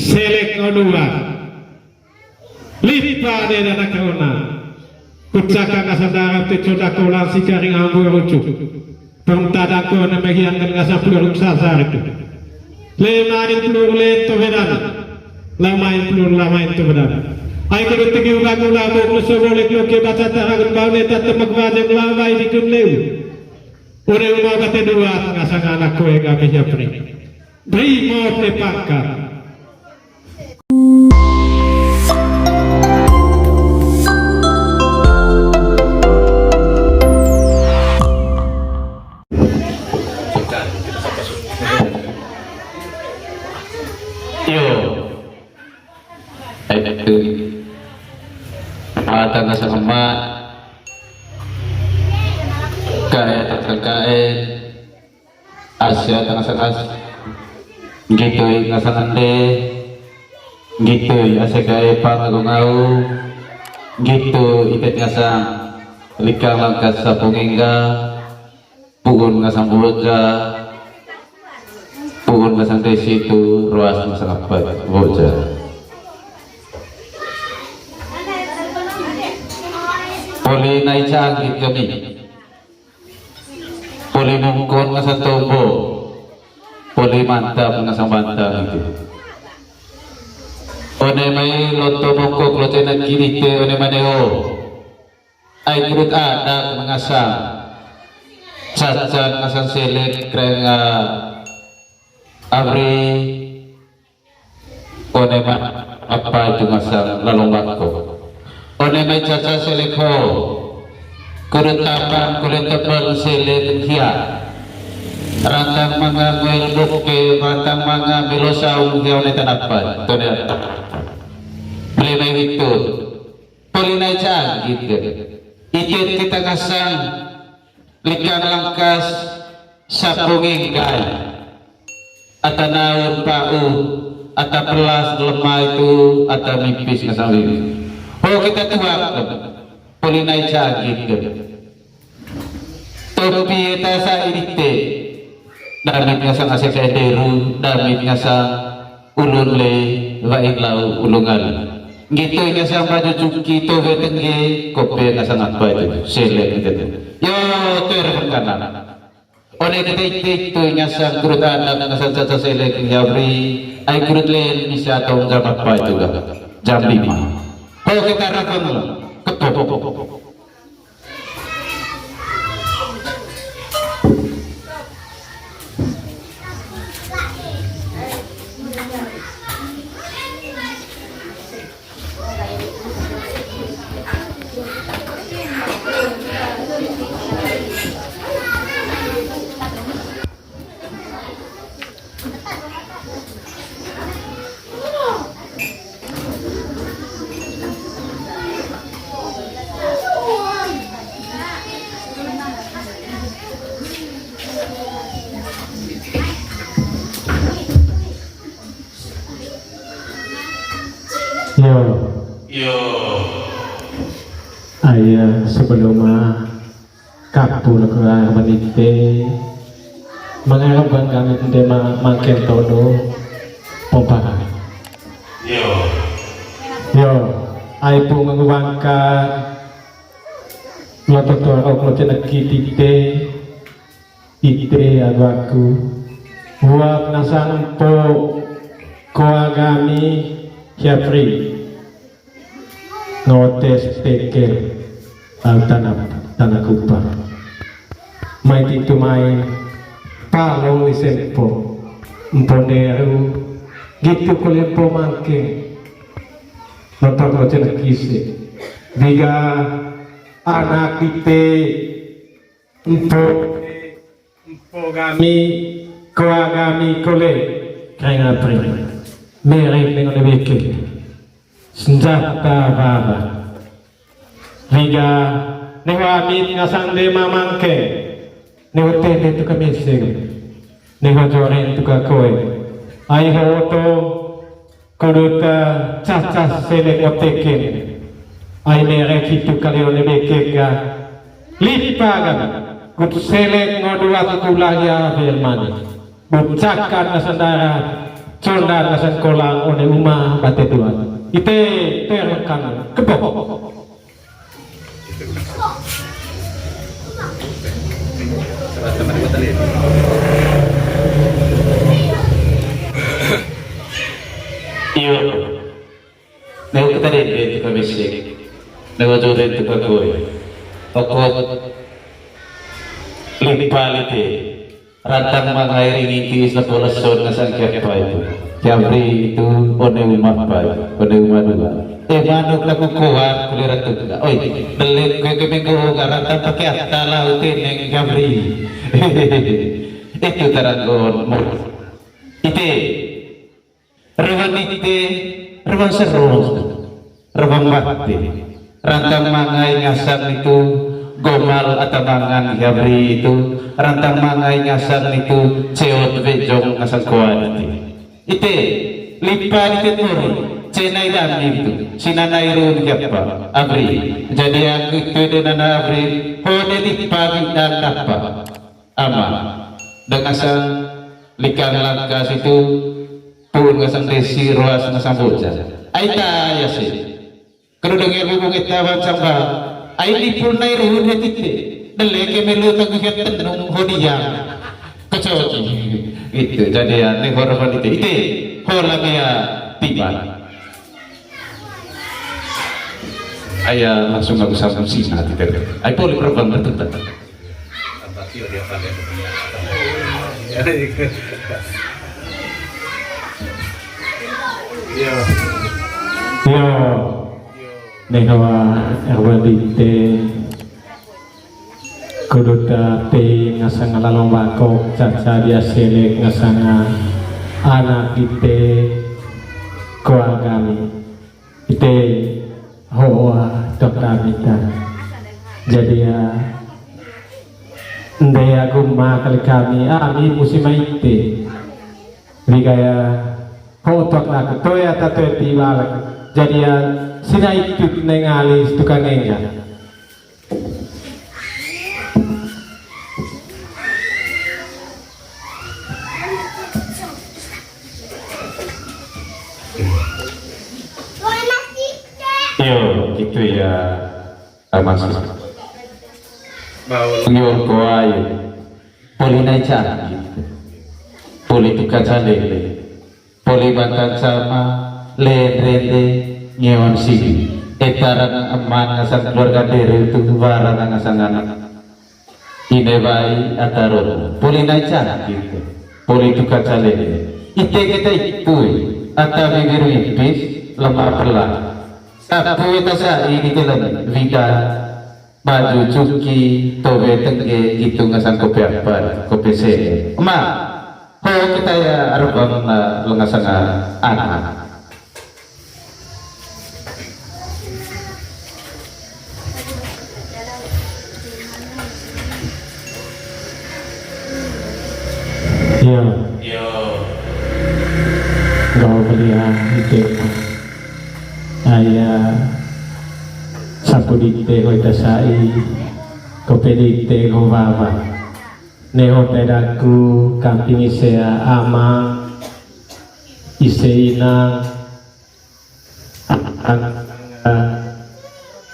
selek nodua lipa de dana karona kutsaka ngasadara te choda kola sikari ngambu rucu pemtada ko na megian kan ngasa plurung sasar itu le marin plur le to vedan lamain plur lamain to vedan ay ko tegi uga kula ko so bole ko ke baca taragun baune tat magwaje lawai dikun leu ore uma kate dua ngasa anak ko ega be japri dai mo te pakar. Mata nasa sama kaya terkait Asia tengah sekas gitu nasa nande gitu Asia kaya pangagungau gitu itet ngasa likang langkas sa pungingga pugun ngasang bulga pugun ngasang desi itu ruas ngasang apa boja. Poli naik cagit kami, poli nungkon nga tombo, poli mantap nga sa bantang itu. One may loto mongkok loto nagkirite one maneo, ay kurut anak mga sang, satsan nga sang selet kaya nga abri, one man apa itu nga sang lalong bako. One may caca selekho kurutapan kurutabal selet hiya rantang mga nguelbuke rantang mga milosaw hiya one tanapan ito na plinay ito pulinay cagit itit kita ngasang likan langkas sa pungingkay at anawon pao at apelas lemah itu at mipis ngasang liwi. Oh kita tuak pulinay cagit topi kita sa irite damit nga sa asekederu damit nga sa ulun le waiglaw ulungal gitu nga sa majujuki to vetenge kope nga sa ngapa itu sele gitu yo ter kanan oleh detik to nga sa kurut anak nga sa sele ngabri ay kurut le bisa tong jam apa itu jam 5. Kalau kita rakam ketok. Yo. Ayah sebelum kapul ke menite mengharapkan kami tema makin todo pompahan. Yo. Ayah pun mengubahkan lototor oklote nakitite ite agaku buat nasan po koagami hiapri notes peker al tanah kupa mai itu mai palong lisempo mponeru gitu kulempo mangke notor loce nakise biga anak ite empo gami koagami kole kaya ngapri merek dengan lebih senjata baba liga newamit ngasang lima mangke newatete tu kami sego newajoren tu kakoy ay hoto kuduta cacas selek oteken ay merek itu kalian lebih kega lipagan kut selek ngoduat kulaya firmani bucakan nasandara Sondan ngasan kolang one uma bate tuan. Ite terkan kepok. Iyo, nego kita deh itu misik, nego jodoh itu kagoi, okot lipalite, rantang mengairi ngiki isla polason ngasan kerpa itu, jabri itu one umah pai, one umah dua. Manuk laku kuat kulirat tu, oi, belit kue keminggu garantang pakai atta lautin yang jabri, itu taragon, ite. Rewan ite, rewan serus, rewan bakti, rantang mangai ngasang itu, gomal atau mangan gabri itu, rantang mangai ngasang itu, ceot bejong ngasang kuat ite, lipa ite muri, cenai dami itu, sinanai run kiapa, abri, jadi aku itu dengan abri, hone lipa bidang dapa, ama, dengan sang likan langkas itu, pun ngasang desi ruas ngasang boja aita ya sih kalau dengar bubung kita baca aini pun naik ruhun hetitte deleke melu tagu heten nung hodiya kecoci itu jadi ya nih korban itu holamia tiba ayah langsung aku sambung sih nanti terus ayah boleh korban betul Yo, nehawa erwadite kuduta te ngasang lalong bakok caca dia selek ngasang anak ite keluargami ite hoa dokter kita jadi ya ndaya gumma kali kami ami musim ite bigaya hotok nak toya tato tiba jadi ya sina ikut nengalis tukang enggak yo gitu ya amas yo koai polinai cari politika calele poli bantang sama lede ngewan sigi etaran aman ngasang keluarga diri itu barang ngasang anak ini bayi ataron poli naik gitu poli tukar calene ite kita ikui atau biru ipis lemah pelan tapi kita sa ini telan vida baju cuki tobe tengge gitu ngasang kopi apa kopi se ma kalau kita ya arubang lengasang anak yo gak beliau itu ayah sapu dite kau tasai kau pedite kau bapa neho pedaku kamping isea ama iseina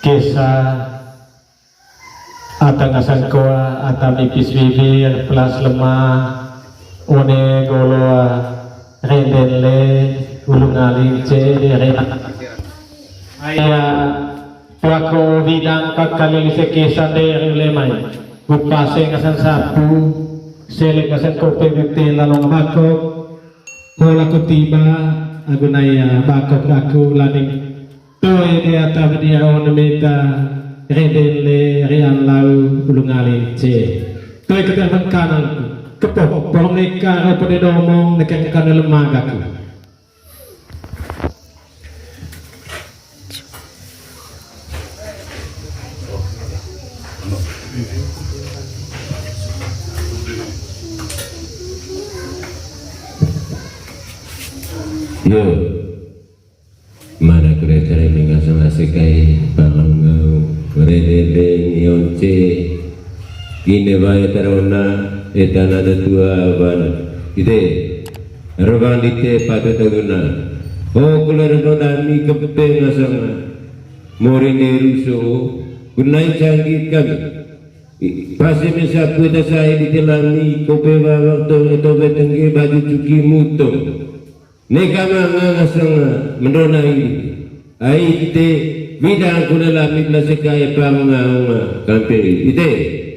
kesa atangasan koa atamipis bibir plus lemah one goloa rendenle ulung alince ayah wako bidang kakali sekesa dari lemai upase ngasan sapu selek ngasan kopi bukti lalong bakok bola kutiba agunaya bakok aku laning toy dia tabdia on meta redele rian lau ulungali ce toy ketepan kanan kepok bolong neka pada domong neka kana lemagaku yo mana kereta ini nggak sama sekai balangau redeng yonce kini bayi terona etan ada dua ban ide Rebang dite patut taguna. Oh kula rebang kepe ngasanga. Morine ruso. Kunai canggih kami. Pasti mesapu ta saya ditelani kope waktu itu betengge baju cuki muto. Neka ngasanga mendona ini. Aite bidang kula lamit na sekaya pamanga kamperi. Ite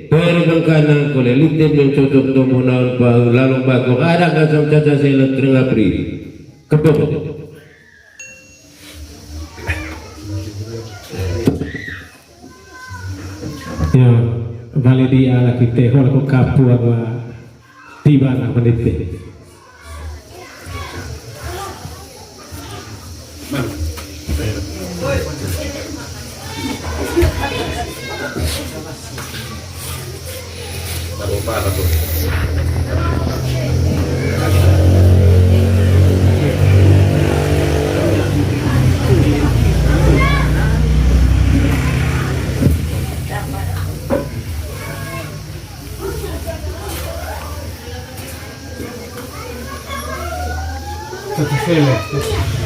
pergang kanan kula litin yang cocok tomunaon pa lalong bako ada kasang caca sela trengapri. Kepok. Ya, balik di ala kita kalau kapu apa tiba nak menit.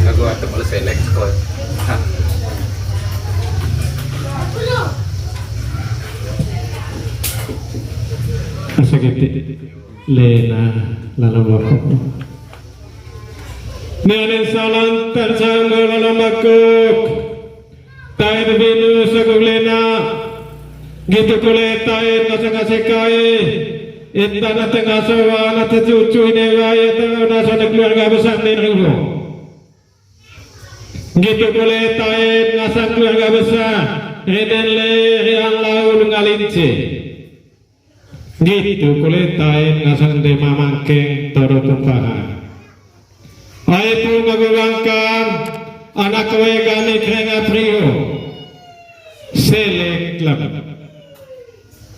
Aku ada malah selek kok. Asakiti lena lalamako. Nianin salam tersanggo lalamakuk. Tayo binu saguglena. Gitu kulit tayo kasakasekai. Intan at ang asawa at cucu ineway at nasa keluarga besar ni Ringo. Gitu kulit tayo nasa keluarga besar. Eden yang laul ngalinci. Gitu kulit tayo nasa de mamangking toro tumpahan. Ay po magulangkan anak ko ay gamit kaya priyo. Selek lang.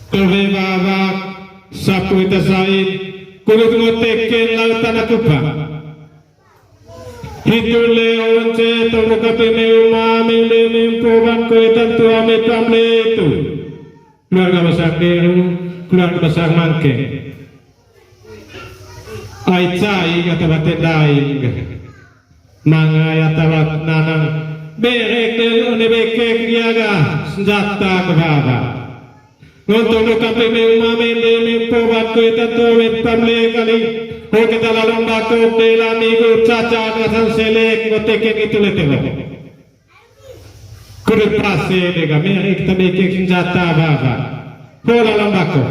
Tuwe babak. Sapu ita said kulit ngotekin lautan aku pa hitu leon ce tomo kape me umami le mimpuban ko itan tua me pamle itu keluarga besar deru keluarga besar mangke ai cai kata bate daing manga ya tawat nanang berek del one bekek niaga senjata kebaba Ngontono kape me umame le me pobat ko itato met pamle kali ho kita lalong bako de la migo caca kasan selek ngoteke itu letewa kudu prase de game kita meke senjata baba ho lalong bako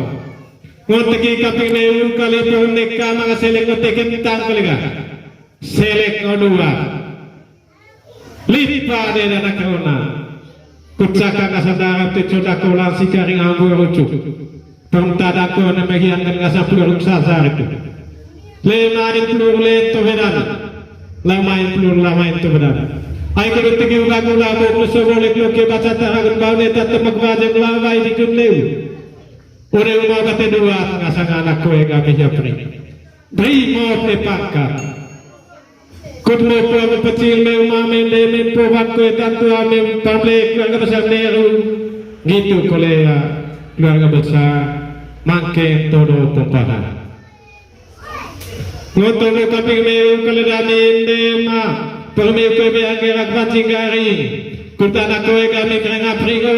ngoteke kape me kali po nekka mga selek ngoteke tan kaliga selek ngodua lipa de na kauna Kutsaka kasadara tecoda kolan sikaring ambu rucu. Pemtada ko na magian nga sa plurong sasar itu. Lemarin plur le to vedana. Lamain plur lamain to vedana. Ay ko tigi uga ko labo ko so boleh ko ke baca taragan baune tat magwajeng laway di kunlew. Ore uma bate dua nga sang anak ko ega mehapri. Bri mo pe pakka. Kutmo po ang pacil me umame le me po wat ko tanto ame pamle keluarga besar Neru gitu kole keluarga besar mangke todo tumpahan ngoto me kaping me kole dami inde ma perme ko be agerak batingari kutana ko kami krenga prigo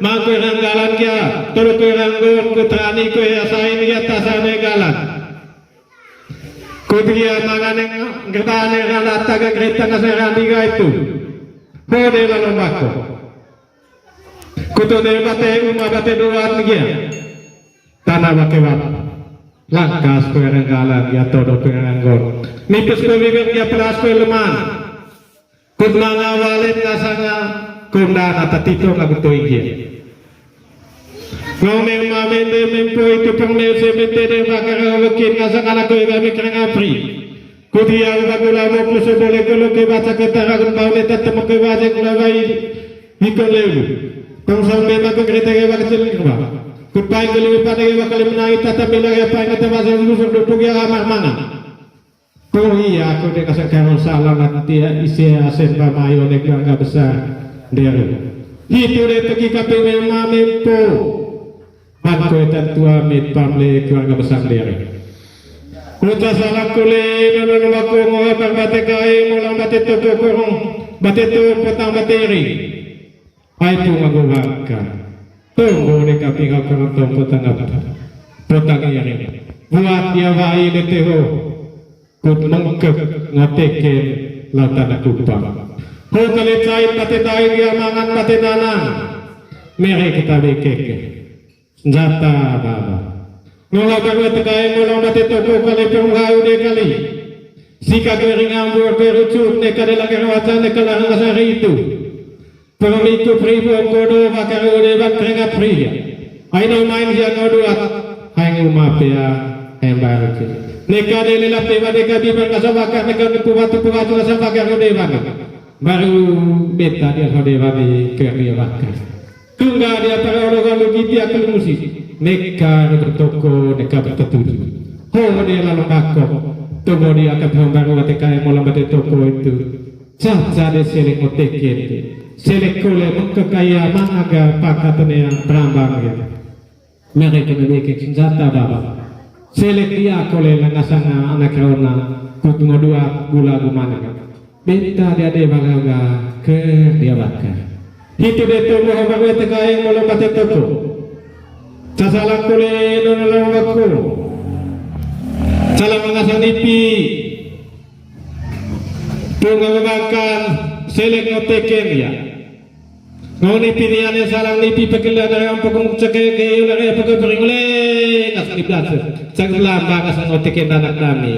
mangko ranggalan kya tolo ko ranggon kutrani ko asain ya tasane galan Kudia manganeng gertane ralata ga greta na serandiga itu. Hode lalu mako. Kuto de bate uma bate doan gia. Tanah bakewat. Langkas ko rengalan ya todo pengangon. Nipis ko bibir ya peras ko leman. Kut manga walet ngasanga kundana tatito ngagutoi gia. Ngomeng mamende mempo itu pengne sementere bakara wakin ngasang anak ko kami kena ngapri. Kudia bagula mo plus boleh kalau ke baca ketaragun baune tetap ke baca kulawai ikon lewu. Pangsang memang ko kereta ke bakal kerba. Kupai kali pada ke bakal menai tetap bilang apa yang kata bahasa lulusur duduk ya amar mana. Oh iya aku dekasang karol salah nanti isi asen bamayo nek keluarga besar deru. Itu de pergi kaping mempo Panko tua mit pamle keluarga besar lere. Uta salam kule nono bako ngoha pang bate kai mulang bate toko korong bate to potang bateri. Ai tu magubaka. Tunggu ni kapinga korong tong potang apa. Potang ini. Buat dia wahai leteho. Kut mengkep ngoteken latana kupang. Ho kali cai bate dai dia mangan bate nanang. Meri kita bekeke. Senjata baba. Ngolah kagak tekai ngolah mati toko kali penghau de kali. Sika kering ambur kerucut ne kade lagi rawacan ne kala ngasari itu. Pengitu pribu kodo makaru de bak keringa pria. Aino main dia kodo at hangu mafia embar ke. Ne kade lela peva de kadi berkasabaka ne kade puvatu kasabaka de bak. Baru beta dia kode bagi kerja bakar. Tungga dia terlalu gitu akal musik. Neka toko neka bertuju. Ho dia lalu bakok. Tunggu dia akan membaru ketika mulai bate toko itu. Caca de selek oteket. Selek kole mengkekaya mangaga pakatnya berambang ya. Mereka memiliki senjata baba. Selek dia kole langasanga anak rona kutungo dua gula gumana. Beta dia de bagaga ke dia bakar. Itu dia tunggu hambaga tekai mulai bate toko. Casalang kule nonolong aku. Salam mengasang nipi. Tunggu makan selek ngoteken ya. Ngau nipi ni ane salang nipi pekilan dari ampuk cekek ke ulare apa beringule ngasang nipi aja. Jangan lamba ngasang ngoteken anak kami.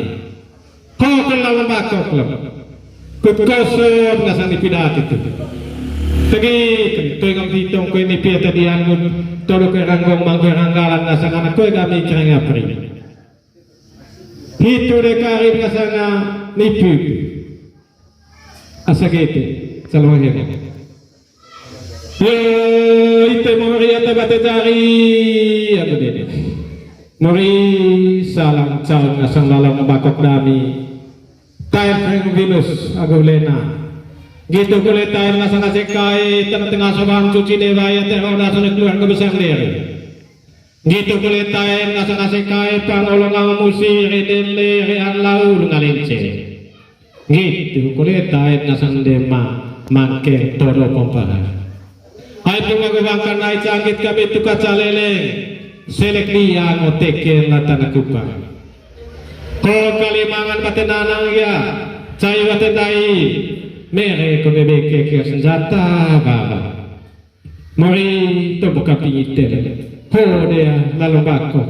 Kau kelam bakok kelam. Kukosor ngasang nipi dat itu. Tegi kentoi ngam ditong koe nipi tadi anggun todo ke ranggong manggeranggalan ngasang anak koe kami kereng apri. Hitu dekari ngasanga nipi. Asagete salawahnya. Yo ite mori ata bate jari apa dede. Mori salam caun ngasang lalang bakok dami. Tayo keng Venus agulena. Gitu kulit tayo ngasang asekai tengah-tengah sobahan cuci dewa ya teror nasan keluar ke besar diri. Gitu kulit tayo ngasang asekai pangolong ang musi redele rehan laul ngalince. Gitu kulit tayo ngasang dema mangke toro pompara. Ay pumagawangkan na icangkit kami tuka calele selek liya ngoteken latana kupang. Kau kalimangan patenanang ya cayo patenai. Mere ko bebeke ke senjata baba. Mori to buka pingitel. Ho dia lalu bako.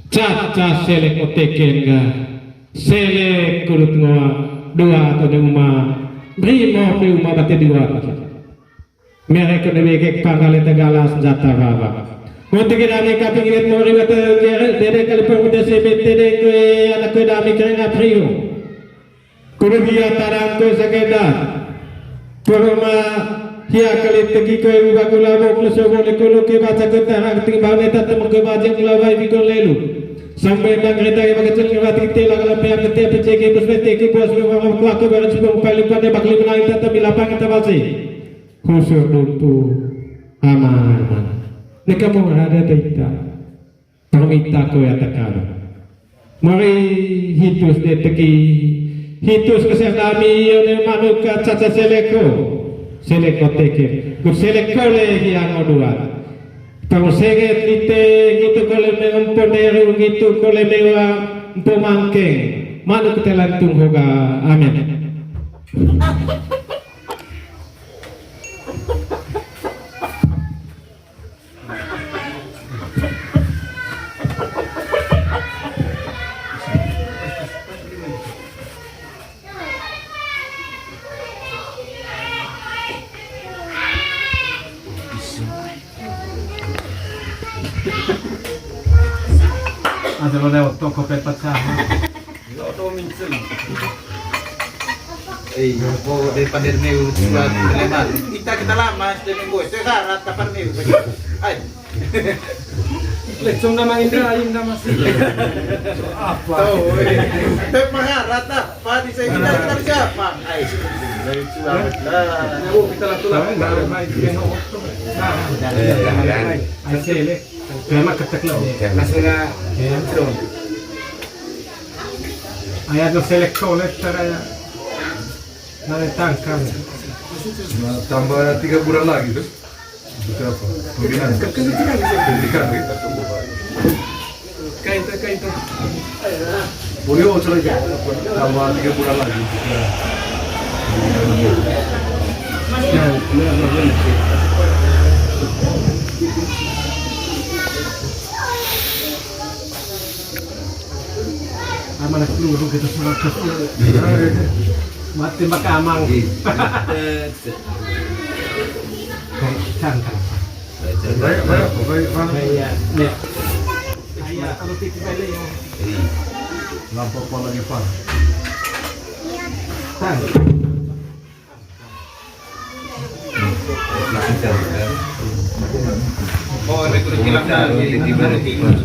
Caca selek oteken ga. Selek kurut ngoa dua atau uma. Brimo uma bate dua. Mere ko bebeke pangale tegala senjata baba. Untuk kita ni kapingin mori bate dere kali pemuda sebete de anak ko dami kena prio. Kurubiya tarang ko sageda. Purma hiya kali tegi ko iba ko labo ko so bole ko loke baca ko tarang ting bane tat mo ko baje ko lawai bi ko lelu. Sampai nang reta ke bagacil ke bati te lagala pe ap te pe ke bus te ke bos mo ko ko ber ko pali pade bakli menang tat bi lapang ta bace. Khusur duntu aman. Nika mo ada taita. Perminta ko ya takalo. Mari hitus de tegi hitus kesekami yone manuka caca seleko teke ku seleko le yang odua tau seget lite gitu kole me ponderu gitu kole mewa pomangke manuk telantung hoga amin. Ada lewat toko pepat sama. Toko mincer. Po daripada new buat teleman. Kita lama sudah minggu. Saya harap kapan new. Ay. Leksong nama Indra, ayun nama sih. Apa? Tahu. Tapi mengharap tak. Pak di saya kita siapa? Ay. Dari selamat lah. Kita lah baru main game waktu. Nah, asli. Memang ketek lo. Langsung enggak. Hay algo selecciones para tangkap. Tambah 3 bulan lagi tuh. Berapa? Pembinaan. Pendidikan gitu. Kain. Boleh ocelah aja. Tambah 3 bulan lagi. Mana peluru kita surat mati makamang tangkap. Baik, mana? Iya, nih. Ayah, kalau tipe beli yang Lampu apa lagi Pak? tangkap. Oh, ini kudu kilang lagi di mana tinggal.